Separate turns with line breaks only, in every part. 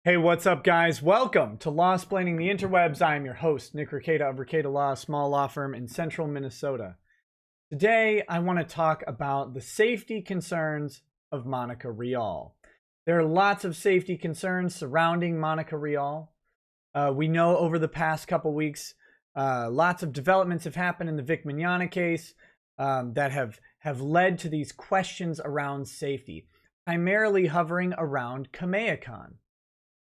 Hey, what's up, guys? Welcome to Lawsplaining the Interwebs. I am your host, Nick Rekieta of Rekieta Law, a small law firm in central Minnesota. Today, I want to talk about the safety concerns of Monica Rial. There are lots of safety concerns surrounding Monica Rial. We know over the past couple weeks, lots of developments have happened in the Vic Mignogna case that have led to these questions around safety, primarily hovering around Kamehakan.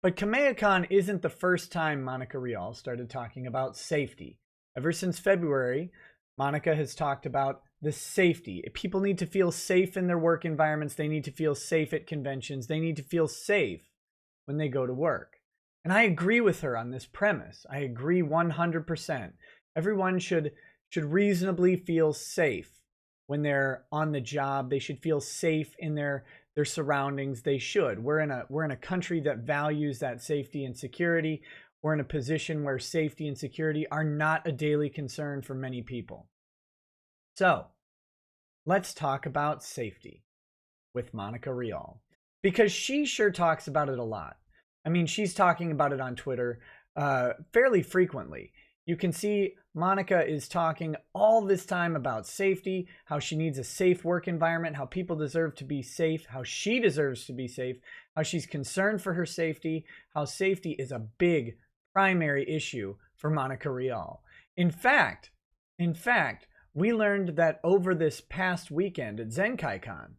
But Kamehakan isn't the first time Monica Rial started talking about safety. Ever since February, Monica has talked about the safety. People need to feel safe in their work environments. They need to feel safe at conventions. They need to feel safe when they go to work. And I agree with her on this premise. I agree 100%. Everyone should reasonably feel safe when they're on the job. They should feel safe in their surroundings. They should. We're in a country that values that safety and security. We're in a position where safety and security are not a daily concern for many people. So let's talk about safety with Monica Rial, because she sure talks about it a lot. I mean, she's talking about it on Twitter fairly frequently. You can see Monica is talking all this time about safety, how she needs a safe work environment, how people deserve to be safe, how she deserves to be safe, how she's concerned for her safety, how safety is a big primary issue for Monica Rial. In fact, we learned that over this past weekend at ZenkaiCon,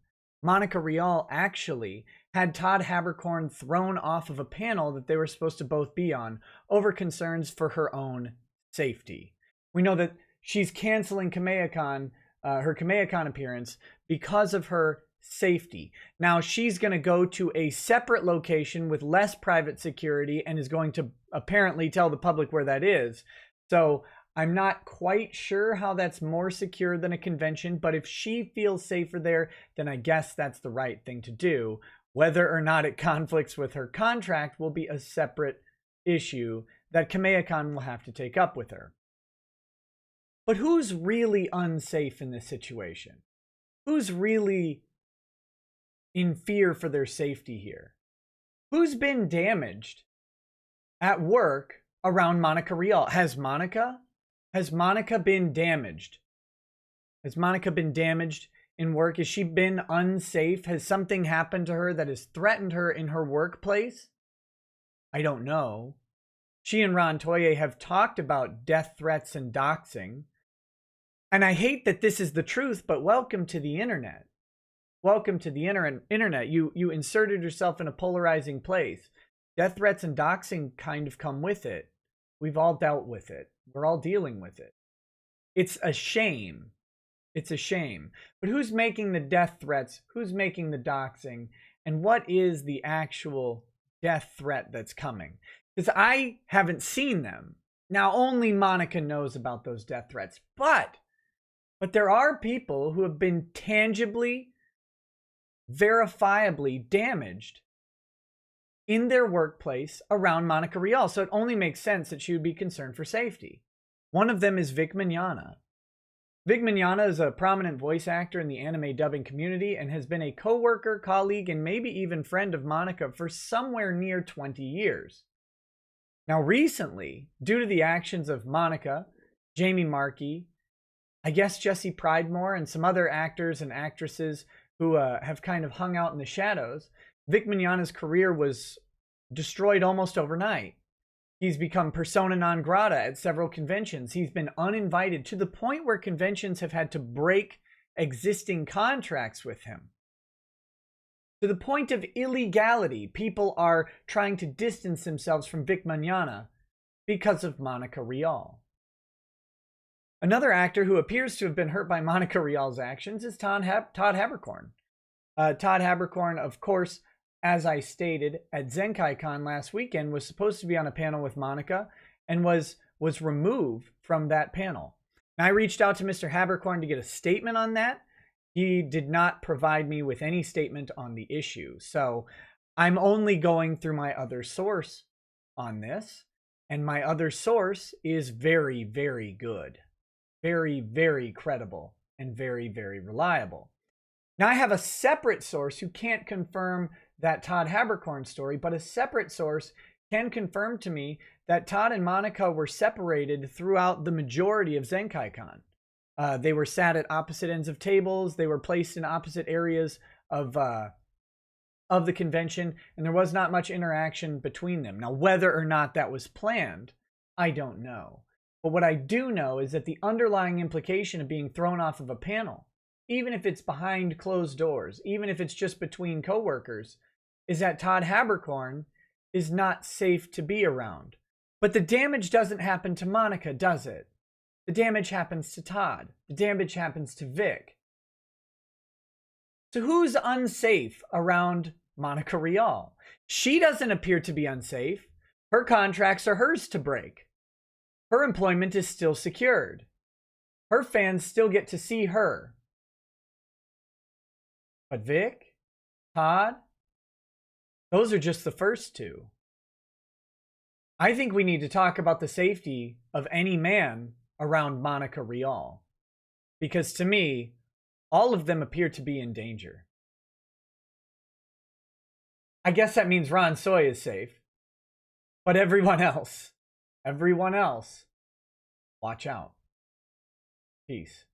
Monica Rial actually had Todd Haberkorn thrown off of a panel that they were supposed to both be on over concerns for her own safety. We know that she's canceling Kamehakan, her Kamehakan appearance because of her safety. Now she's going to go to a separate location with less private security and is going to apparently tell the public where that is. So I'm not quite sure how that's more secure than a convention, but if she feels safer there, then I guess that's the right thing to do. Whether or not it conflicts with her contract will be a separate issue that Kamehakan will have to take up with her. But who's really unsafe in this situation? Who's really in fear for their safety here? Who's been damaged at work around Monica Rial? Has Monica been damaged? Has Monica been damaged in work? Has she been unsafe? Has something happened to her that has threatened her in her workplace? I don't know. She and Ron Toye have talked about death threats and doxing. And I hate that this is the truth, but welcome to the internet. Welcome to the internet. You inserted yourself in a polarizing place. Death threats and doxing kind of come with it. We've all dealt with it. We're all dealing with it. It's a shame. It's a shame. But who's making the death threats? Who's making the doxing? And what is the actual death threat that's coming? Because I haven't seen them. Now, only Monica knows about those death threats. But there are people who have been tangibly, verifiably damaged in their workplace around Monica Rial. So it only makes sense that she would be concerned for safety. One of them is Vic Mignogna. Vic Mignogna is a prominent voice actor in the anime dubbing community and has been a co-worker, colleague, and maybe even friend of Monica for somewhere near 20 years. Now recently, due to the actions of Monica, Jamie Markey, I guess Jesse Pridemore, and some other actors and actresses who have kind of hung out in the shadows, Vic Mignogna's career was destroyed almost overnight. He's become persona non grata at several conventions. He's been uninvited to the point where conventions have had to break existing contracts with him. To the point of illegality, people are trying to distance themselves from Vic Mignogna because of Monica Rial. Another actor who appears to have been hurt by Monica Rial's actions is Todd Haberkorn. Todd Haberkorn, of course, as I stated, at ZenkaiCon last weekend, was supposed to be on a panel with Monica and was removed from that panel. Now, I reached out to Mr. Haberkorn to get a statement on that. He did not provide me with any statement on the issue. So I'm only going through my other source on this. And my other source is very, very good. Very, very credible and very, very reliable. Now I have a separate source who can't confirm that Todd Haberkorn story, but a separate source can confirm to me that Todd and Monica were separated throughout the majority of ZenkaiCon. They were sat at opposite ends of tables. They were placed in opposite areas of the convention, and there was not much interaction between them. Now, whether or not that was planned, I don't know. But what I do know is that the underlying implication of being thrown off of a panel, even if it's behind closed doors, even if it's just between coworkers, is that Todd Haberkorn is not safe to be around. But the damage doesn't happen to Monica, does it? The damage happens to Todd. The damage happens to Vic. So who's unsafe around Monica Rial? She doesn't appear to be unsafe. Her contracts are hers to break. Her employment is still secured. Her fans still get to see her. But Vic, Todd, those are just the first two. I think we need to talk about the safety of any man around Monica Rial, because to me, all of them appear to be in danger. I guess that means Ron Soy is safe, but everyone else, watch out. Peace.